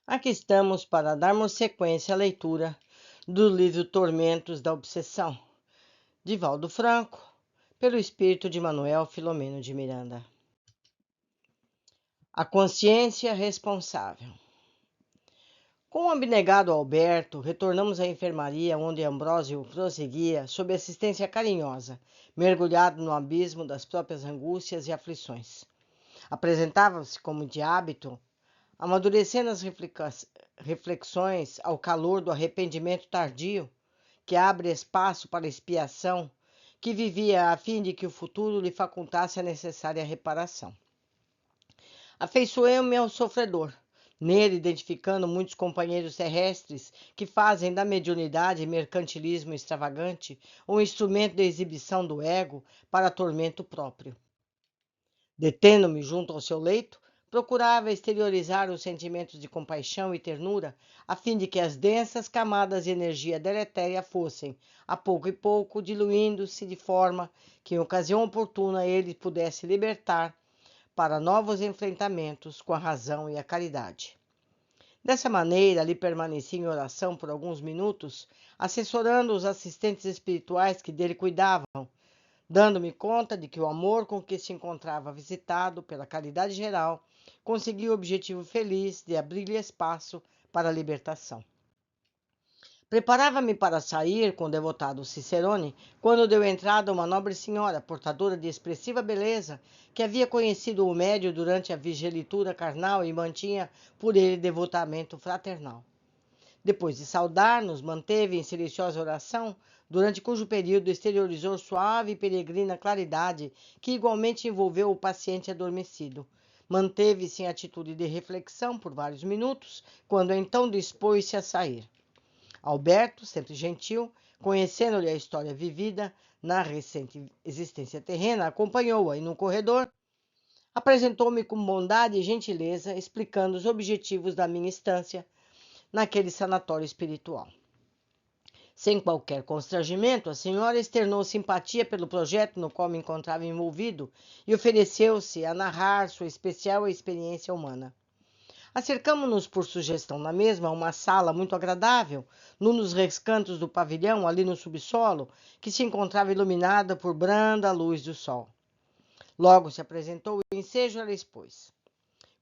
Aqui estamos para darmos sequência à leitura do livro Tormentos da Obsessão, de Valdo Franco, pelo espírito de Manuel Filomeno de Miranda. A consciência responsável. Com o abnegado Alberto, retornamos à enfermaria, onde Ambrósio prosseguia sob assistência carinhosa, mergulhado no abismo das próprias angústias e aflições. Apresentava-se, como de hábito, amadurecendo as reflexões ao calor do arrependimento tardio, que abre espaço para a expiação, que vivia a fim de que o futuro lhe facultasse a necessária reparação. Afeiçoei-me ao sofredor, nele identificando muitos companheiros terrestres que fazem da mediunidade e mercantilismo extravagante um instrumento de exibição do ego para tormento próprio. Detendo-me junto ao seu leito, procurava exteriorizar os sentimentos de compaixão e ternura, a fim de que as densas camadas de energia deletéria fossem, a pouco e pouco, diluindo-se de forma que, em ocasião oportuna, ele pudesse libertar para novos enfrentamentos com a razão e a caridade. Dessa maneira, ali permaneci em oração por alguns minutos, assessorando os assistentes espirituais que dele cuidavam, dando-me conta de que o amor com que se encontrava visitado pela caridade geral conseguia o objetivo feliz de abrir-lhe espaço para a libertação. Preparava-me para sair com o devotado Cicerone, quando deu entrada uma nobre senhora, portadora de expressiva beleza, que havia conhecido o médio durante a vigilitura carnal e mantinha por ele devotamento fraternal. Depois de saudar-nos, manteve em silenciosa oração, durante cujo período exteriorizou suave e peregrina claridade que igualmente envolveu o paciente adormecido. Manteve-se em atitude de reflexão por vários minutos, quando então dispôs-se a sair. Alberto, sempre gentil, conhecendo-lhe a história vivida na recente existência terrena, acompanhou-a e, no corredor, apresentou-me com bondade e gentileza, explicando os objetivos da minha estância naquele sanatório espiritual. Sem qualquer constrangimento, a senhora externou simpatia pelo projeto no qual me encontrava envolvido e ofereceu-se a narrar sua especial experiência humana. Acercamo-nos por sugestão na mesma a uma sala muito agradável, num dos recantos do pavilhão, ali no subsolo, que se encontrava iluminada por branda luz do sol. Logo se apresentou o ensejo, ela expôs.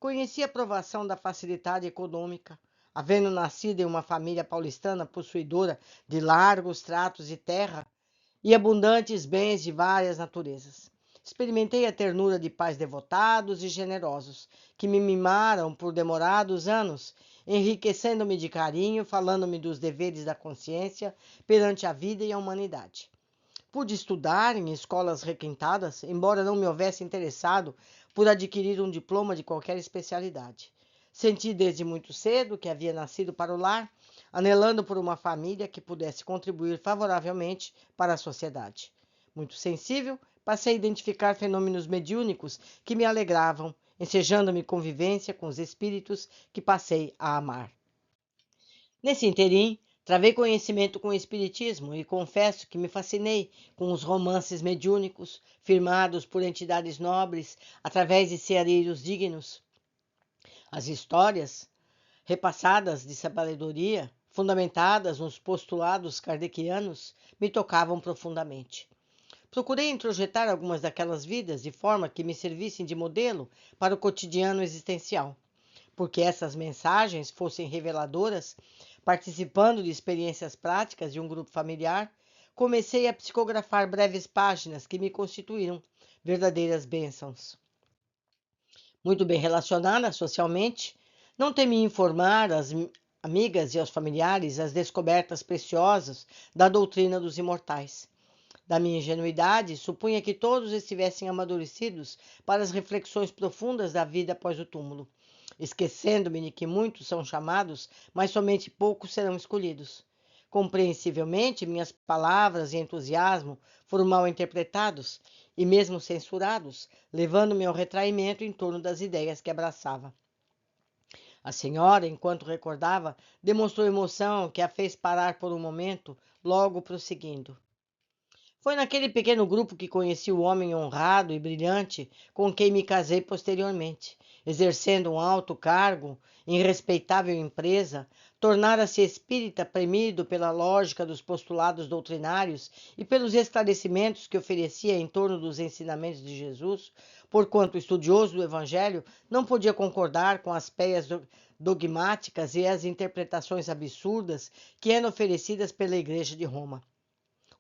Conheci a provação da facilidade econômica, havendo nascido em uma família paulistana possuidora de largos tratos de terra e abundantes bens de várias naturezas. Experimentei a ternura de pais devotados e generosos, que me mimaram por demorados anos, enriquecendo-me de carinho, falando-me dos deveres da consciência perante a vida e a humanidade. Pude estudar em escolas requintadas, embora não me houvesse interessado por adquirir um diploma de qualquer especialidade. Senti desde muito cedo que havia nascido para o lar, anelando por uma família que pudesse contribuir favoravelmente para a sociedade. Muito sensível, passei a identificar fenômenos mediúnicos que me alegravam, ensejando-me convivência com os espíritos que passei a amar. Nesse interim, travei conhecimento com o espiritismo e confesso que me fascinei com os romances mediúnicos, firmados por entidades nobres através de seareiros dignos. As histórias, repassadas de sabedoria, fundamentadas nos postulados kardecianos, me tocavam profundamente. Procurei introjetar algumas daquelas vidas de forma que me servissem de modelo para o cotidiano existencial, porque essas mensagens fossem reveladoras. Participando de experiências práticas de um grupo familiar, comecei a psicografar breves páginas que me constituíram verdadeiras bênçãos. Muito bem relacionada socialmente, não temi informar às amigas e aos familiares as descobertas preciosas da doutrina dos imortais. Da minha ingenuidade, supunha que todos estivessem amadurecidos para as reflexões profundas da vida após o túmulo, esquecendo-me de que muitos são chamados, mas somente poucos serão escolhidos. Compreensivelmente, minhas palavras e entusiasmo foram mal interpretados e mesmo censurados, levando-me ao retraimento em torno das ideias que abraçava. A senhora, enquanto recordava, demonstrou emoção que a fez parar por um momento, logo prosseguindo. Foi naquele pequeno grupo que conheci o homem honrado e brilhante com quem me casei posteriormente. Exercendo um alto cargo em respeitável empresa, tornara-se espírita premido pela lógica dos postulados doutrinários e pelos esclarecimentos que oferecia em torno dos ensinamentos de Jesus, porquanto estudioso do Evangelho não podia concordar com as péias dogmáticas e as interpretações absurdas que eram oferecidas pela Igreja de Roma.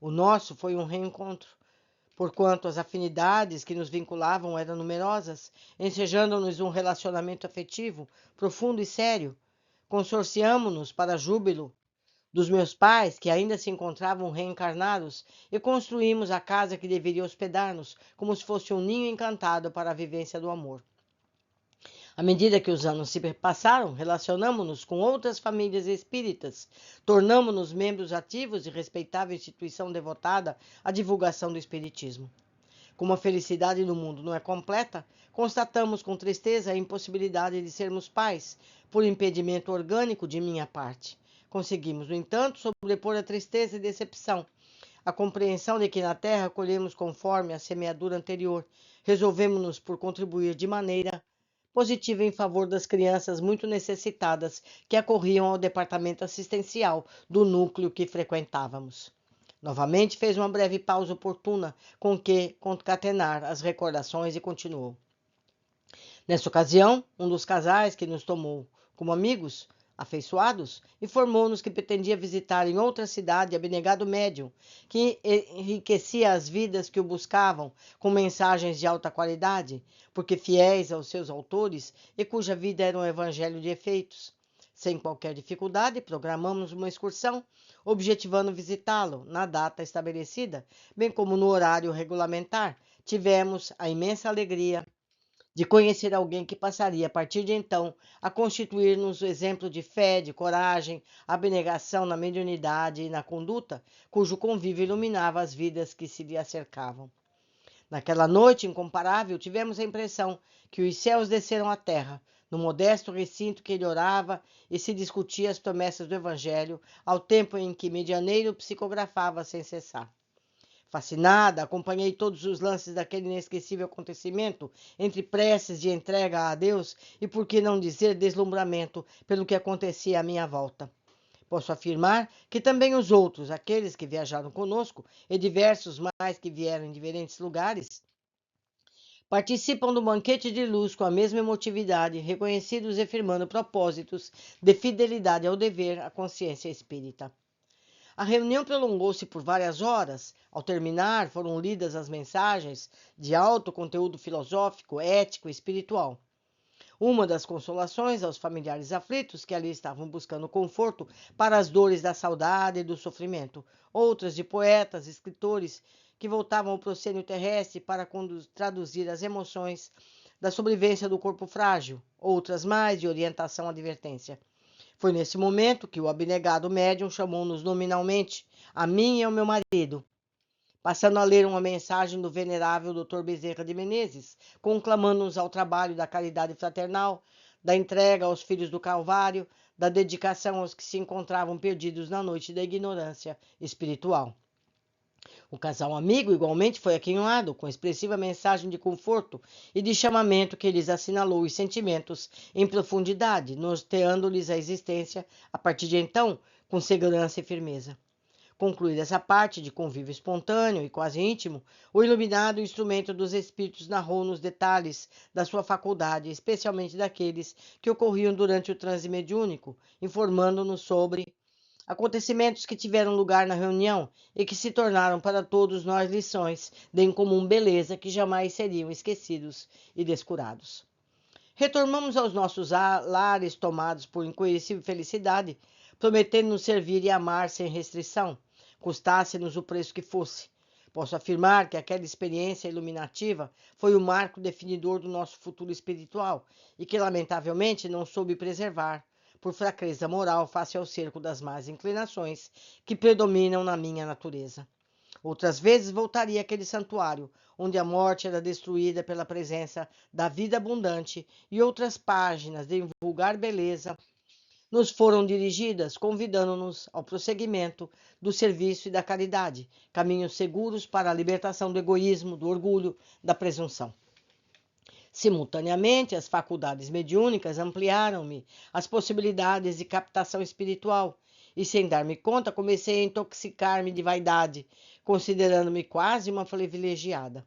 O nosso foi um reencontro, porquanto as afinidades que nos vinculavam eram numerosas, ensejando-nos um relacionamento afetivo, profundo e sério. Consorciamo-nos para júbilo dos meus pais, que ainda se encontravam reencarnados, e construímos a casa que deveria hospedar-nos, como se fosse um ninho encantado para a vivência do amor. À medida que os anos se passaram, relacionamo-nos com outras famílias espíritas, tornamo-nos membros ativos de respeitável instituição devotada à divulgação do espiritismo. Como a felicidade no mundo não é completa, constatamos com tristeza a impossibilidade de sermos pais, por impedimento orgânico de minha parte. Conseguimos, no entanto, sobrepor a tristeza e decepção, a compreensão de que na terra colhemos conforme a semeadura anterior. Resolvemos-nos por contribuir de maneira positiva em favor das crianças muito necessitadas que acorriam ao departamento assistencial do núcleo que frequentávamos. Novamente fez uma breve pausa oportuna com que concatenar as recordações e continuou. Nessa ocasião, um dos casais que nos tomou como amigos afeiçoados informou-nos que pretendia visitar em outra cidade abnegado médium, que enriquecia as vidas que o buscavam com mensagens de alta qualidade, porque fiéis aos seus autores e cuja vida era um evangelho de efeitos. Sem qualquer dificuldade, programamos uma excursão, objetivando visitá-lo na data estabelecida, bem como no horário regulamentar. Tivemos a imensa alegria de conhecer alguém que passaria, a partir de então, a constituir-nos o exemplo de fé, de coragem, abnegação na mediunidade e na conduta, cujo convívio iluminava as vidas que se lhe acercavam. Naquela noite incomparável, tivemos a impressão que os céus desceram à terra, no modesto recinto que ele orava e se discutia as promessas do Evangelho, ao tempo em que medianeiro psicografava sem cessar. Fascinada, acompanhei todos os lances daquele inesquecível acontecimento, entre preces de entrega a Deus e, por que não dizer, deslumbramento pelo que acontecia à minha volta. Posso afirmar que também os outros, aqueles que viajaram conosco, e diversos mais que vieram em diferentes lugares, participam do banquete de luz com a mesma emotividade, reconhecidos e firmando propósitos de fidelidade ao dever, à consciência espírita. A reunião prolongou-se por várias horas. Ao terminar, foram lidas as mensagens de alto conteúdo filosófico, ético e espiritual. Uma das consolações aos familiares aflitos que ali estavam buscando conforto para as dores da saudade e do sofrimento. Outras de poetas, escritores que voltavam ao proscênio terrestre para traduzir as emoções da sobrevivência do corpo frágil. Outras mais de orientação e advertência. Foi nesse momento que o abnegado médium chamou-nos nominalmente, a mim e ao meu marido, passando a ler uma mensagem do venerável Dr. Bezerra de Menezes, conclamando-nos ao trabalho da caridade fraternal, da entrega aos filhos do Calvário, da dedicação aos que se encontravam perdidos na noite da ignorância espiritual. O casal amigo igualmente foi aquinhoado com expressiva mensagem de conforto e de chamamento que lhes assinalou os sentimentos em profundidade, norteando-lhes a existência, a partir de então, com segurança e firmeza. Concluída essa parte de convívio espontâneo e quase íntimo, o iluminado instrumento dos espíritos narrou nos detalhes da sua faculdade, especialmente daqueles que ocorriam durante o transe mediúnico, informando-nos sobre acontecimentos que tiveram lugar na reunião e que se tornaram para todos nós lições de incomum beleza que jamais seriam esquecidos e descurados. Retornamos aos nossos lares tomados por inconhecível felicidade, prometendo nos servir e amar sem restrição, custasse-nos o preço que fosse. Posso afirmar que aquela experiência iluminativa foi o marco definidor do nosso futuro espiritual e que, lamentavelmente, não soube preservar, por fraqueza moral face ao cerco das más inclinações que predominam na minha natureza. Outras vezes voltaria àquele santuário, onde a morte era destruída pela presença da vida abundante, e outras páginas de vulgar beleza nos foram dirigidas, convidando-nos ao prosseguimento do serviço e da caridade, caminhos seguros para a libertação do egoísmo, do orgulho, da presunção. Simultaneamente, as faculdades mediúnicas ampliaram-me as possibilidades de captação espiritual, e sem dar-me conta, comecei a intoxicar-me de vaidade, considerando-me quase uma privilegiada.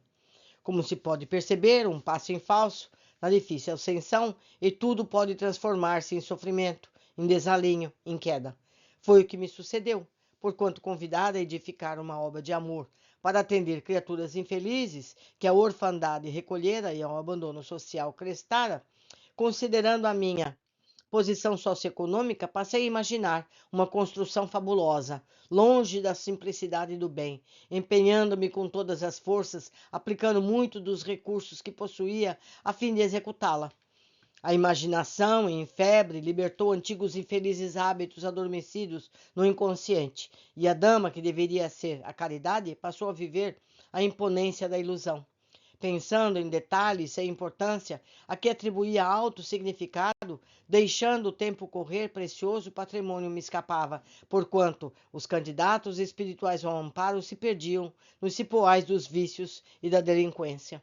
Como se pode perceber, um passo em falso, na difícil ascensão, e tudo pode transformar-se em sofrimento, em desalinho, em queda. Foi o que me sucedeu, porquanto convidada a edificar uma obra de amor para atender criaturas infelizes que a orfandade recolhera e ao abandono social crestara, considerando a minha posição socioeconômica, passei a imaginar uma construção fabulosa, longe da simplicidade do bem, empenhando-me com todas as forças, aplicando muito dos recursos que possuía a fim de executá-la. A imaginação, em febre, libertou antigos infelizes hábitos adormecidos no inconsciente, e a dama, que deveria ser a caridade, passou a viver a imponência da ilusão. Pensando em detalhes sem importância, a que atribuía alto significado, deixando o tempo correr, precioso patrimônio me escapava, porquanto os candidatos espirituais ao amparo se perdiam nos cipoais dos vícios e da delinquência.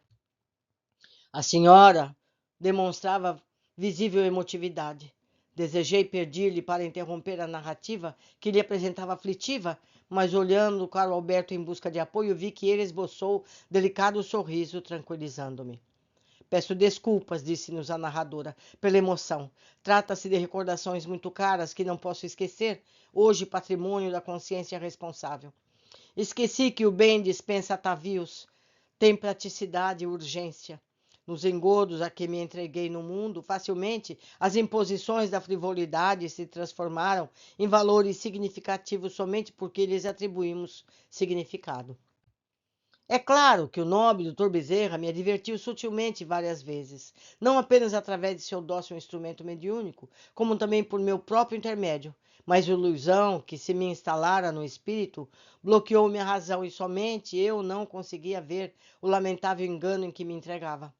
A senhora demonstrava visível emotividade. Desejei pedir-lhe para interromper a narrativa que lhe apresentava aflitiva, mas olhando para o Alberto em busca de apoio, vi que ele esboçou delicado sorriso, tranquilizando-me. Peço desculpas, disse-nos a narradora, pela emoção. Trata-se de recordações muito caras que não posso esquecer, hoje patrimônio da consciência responsável. Esqueci que o bem dispensa atavios, tem praticidade e urgência. Nos engodos a que me entreguei no mundo, facilmente as imposições da frivolidade se transformaram em valores significativos somente porque lhes atribuímos significado. É claro que o nobre Dr. Bezerra me advertiu sutilmente várias vezes, não apenas através de seu dócil instrumento mediúnico, como também por meu próprio intermédio, mas a ilusão que se me instalara no espírito bloqueou minha razão e somente eu não conseguia ver o lamentável engano em que me entregava.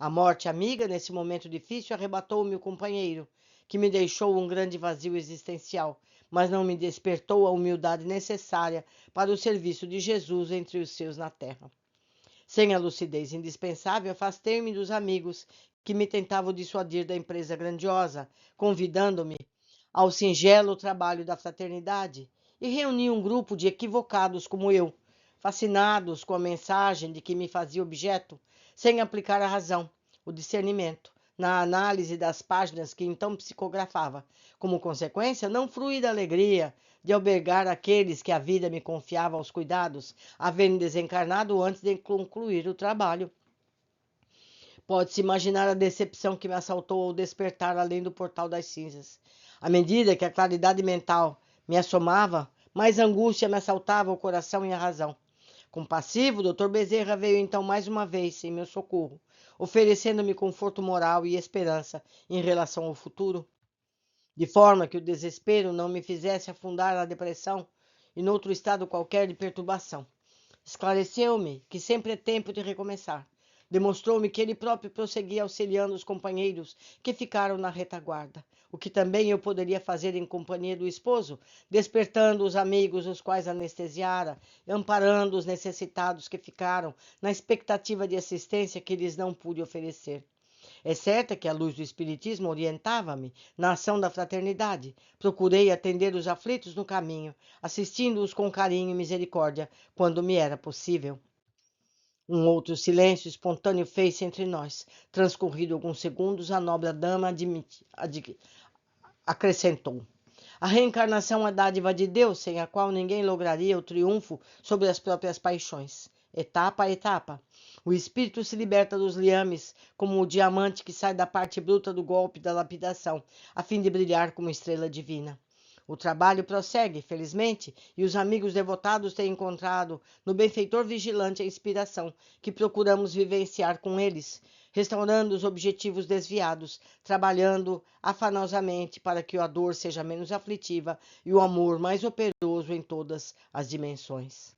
A morte amiga, nesse momento difícil, arrebatou-me o companheiro, que me deixou um grande vazio existencial, mas não me despertou a humildade necessária para o serviço de Jesus entre os seus na terra. Sem a lucidez indispensável, afastei-me dos amigos que me tentavam dissuadir da empresa grandiosa, convidando-me ao singelo trabalho da fraternidade, e reuni um grupo de equivocados como eu, fascinados com a mensagem de que me fazia objeto, sem aplicar a razão, o discernimento, na análise das páginas que então psicografava. Como consequência, não frui da alegria de albergar aqueles que a vida me confiava aos cuidados, havendo desencarnado antes de concluir o trabalho. Pode-se imaginar a decepção que me assaltou ao despertar além do portal das cinzas. À medida que a claridade mental me assomava, mais angústia me assaltava o coração e a razão. Compassivo, o Dr. Bezerra veio então mais uma vez em meu socorro, oferecendo-me conforto moral e esperança em relação ao futuro, de forma que o desespero não me fizesse afundar na depressão e noutro estado qualquer de perturbação. Esclareceu-me que sempre é tempo de recomeçar. Demonstrou-me que ele próprio prosseguia auxiliando os companheiros que ficaram na retaguarda, o que também eu poderia fazer em companhia do esposo, despertando os amigos os quais anestesiara, amparando os necessitados que ficaram na expectativa de assistência que lhes não pude oferecer. É certo que a luz do Espiritismo orientava-me na ação da fraternidade. Procurei atender os aflitos no caminho, assistindo-os com carinho e misericórdia, quando me era possível. Um outro silêncio espontâneo fez-se entre nós. Transcorrido alguns segundos, a nobre dama acrescentou: a reencarnação é dádiva de Deus, sem a qual ninguém lograria o triunfo sobre as próprias paixões. Etapa a etapa, o espírito se liberta dos liames, como o diamante que sai da parte bruta do golpe da lapidação, a fim de brilhar como estrela divina. O trabalho prossegue, felizmente, e os amigos devotados têm encontrado no benfeitor vigilante a inspiração que procuramos vivenciar com eles, restaurando os objetivos desviados, trabalhando afanosamente para que a dor seja menos aflitiva e o amor mais operoso em todas as dimensões.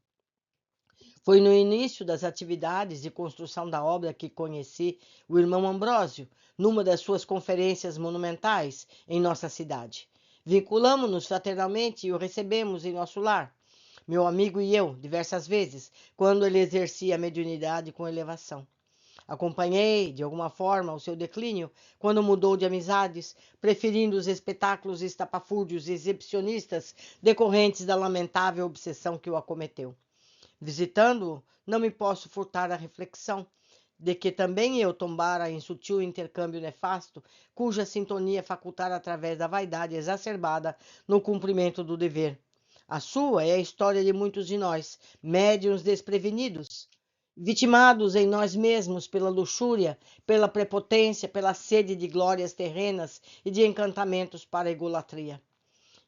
Foi no início das atividades de construção da obra que conheci o irmão Ambrósio, numa das suas conferências monumentais em nossa cidade. Vinculamo-nos fraternalmente e o recebemos em nosso lar, meu amigo e eu, diversas vezes, quando ele exercia a mediunidade com elevação. Acompanhei, de alguma forma, o seu declínio quando mudou de amizades, preferindo os espetáculos estapafúrdios e exibicionistas decorrentes da lamentável obsessão que o acometeu. Visitando-o, não me posso furtar a reflexão de que também eu tombara em sutil intercâmbio nefasto, cuja sintonia facultara através da vaidade exacerbada no cumprimento do dever. A sua é a história de muitos de nós, médiuns desprevenidos, vitimados em nós mesmos pela luxúria, pela prepotência, pela sede de glórias terrenas e de encantamentos para a egolatria.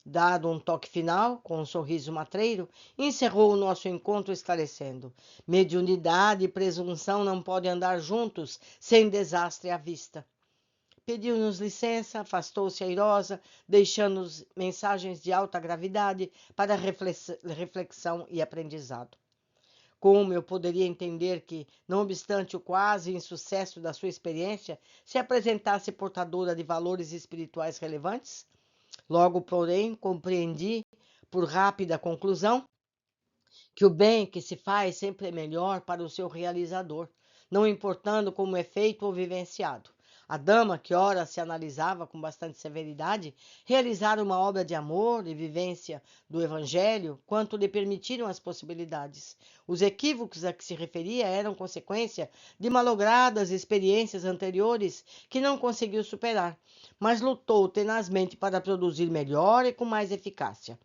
Dado um toque final, com um sorriso matreiro, encerrou o nosso encontro esclarecendo: mediunidade e presunção não podem andar juntos sem desastre à vista. Pediu-nos licença, afastou-se airosa, deixando-nos mensagens de alta gravidade para reflexão e aprendizado. Como eu poderia entender que, não obstante o quase insucesso da sua experiência, se apresentasse portadora de valores espirituais relevantes? Logo, porém, compreendi, por rápida conclusão, que o bem que se faz sempre é melhor para o seu realizador, não importando como é feito ou vivenciado. A dama, que ora se analisava com bastante severidade, realizara uma obra de amor e vivência do Evangelho, quanto lhe permitiram as possibilidades. Os equívocos a que se referia eram consequência de malogradas experiências anteriores que não conseguiu superar, mas lutou tenazmente para produzir melhor e com mais eficácia.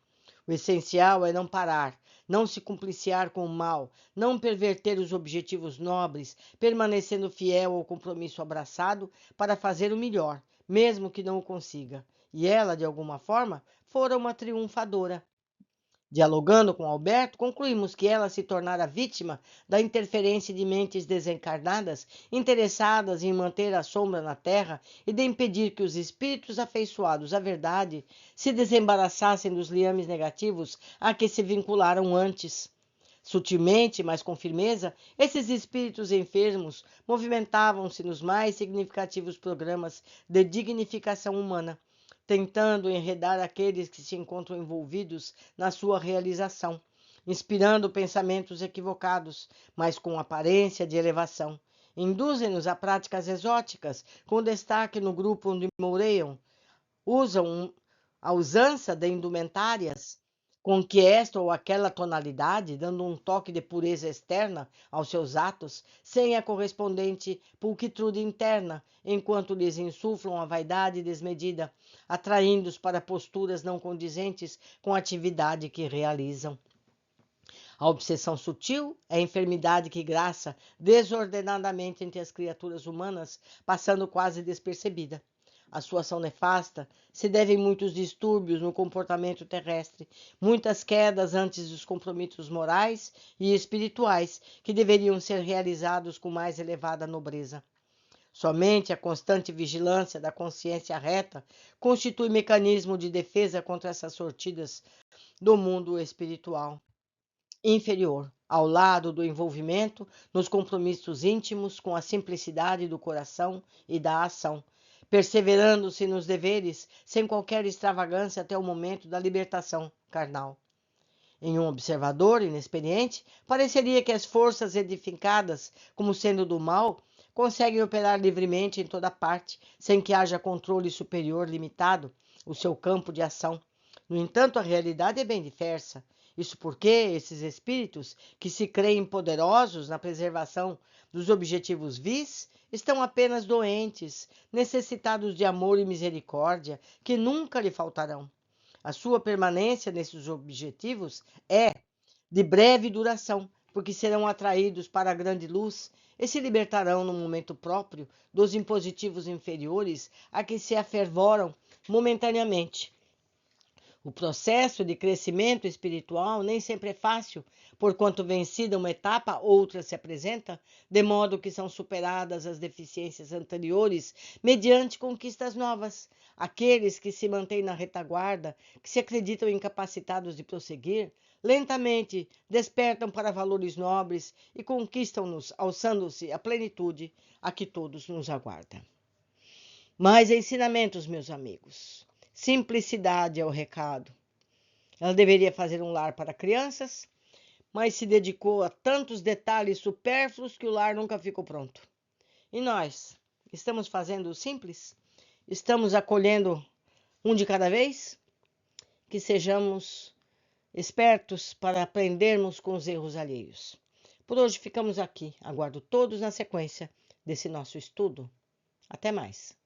O essencial é não parar, não se compliciar com o mal, não perverter os objetivos nobres, permanecendo fiel ao compromisso abraçado para fazer o melhor, mesmo que não o consiga. E ela, de alguma forma, fora uma triunfadora. Dialogando com Alberto, concluímos que ela se tornara vítima da interferência de mentes desencarnadas, interessadas em manter a sombra na terra e de impedir que os espíritos afeiçoados à verdade se desembaraçassem dos liames negativos a que se vincularam antes. Sutilmente, mas com firmeza, esses espíritos enfermos movimentavam-se nos mais significativos programas de dignificação humana, tentando enredar aqueles que se encontram envolvidos na sua realização, inspirando pensamentos equivocados, mas com aparência de elevação. Induzem-nos a práticas exóticas, com destaque no grupo onde moureiam. Usam a usança de indumentárias com que esta ou aquela tonalidade, dando um toque de pureza externa aos seus atos, sem a correspondente pulquitude interna, enquanto lhes insuflam a vaidade desmedida, atraindo-os para posturas não condizentes com a atividade que realizam. A obsessão sutil é a enfermidade que graça desordenadamente entre as criaturas humanas, passando quase despercebida. A sua ação nefasta se deve a muitos distúrbios no comportamento terrestre, muitas quedas antes dos compromissos morais e espirituais que deveriam ser realizados com mais elevada nobreza. Somente a constante vigilância da consciência reta constitui mecanismo de defesa contra essas sortidas do mundo espiritual inferior, ao lado do envolvimento nos compromissos íntimos com a simplicidade do coração e da ação, perseverando-se nos deveres sem qualquer extravagância até o momento da libertação carnal. Em um observador inexperiente, pareceria que as forças edificadas como sendo do mal conseguem operar livremente em toda parte, sem que haja controle superior limitado o seu campo de ação. No entanto, a realidade é bem diversa. Isso porque esses espíritos, que se creem poderosos na preservação dos objetivos vis, estão apenas doentes, necessitados de amor e misericórdia, que nunca lhe faltarão. A sua permanência nesses objetivos é de breve duração, porque serão atraídos para a grande luz e se libertarão no momento próprio dos impositivos inferiores a que se afervoram momentaneamente. O processo de crescimento espiritual nem sempre é fácil, porquanto vencida uma etapa, outra se apresenta, de modo que são superadas as deficiências anteriores mediante conquistas novas. Aqueles que se mantêm na retaguarda, que se acreditam incapacitados de prosseguir, lentamente despertam para valores nobres e conquistam-nos, alçando-se à plenitude a que todos nos aguardam. Mais ensinamentos, meus amigos. Simplicidade é o recado. Ela deveria fazer um lar para crianças, mas se dedicou a tantos detalhes supérfluos que o lar nunca ficou pronto. E nós, estamos fazendo o simples? Estamos acolhendo um de cada vez? Que sejamos espertos para aprendermos com os erros alheios. Por hoje ficamos aqui. Aguardo todos na sequência desse nosso estudo. Até mais.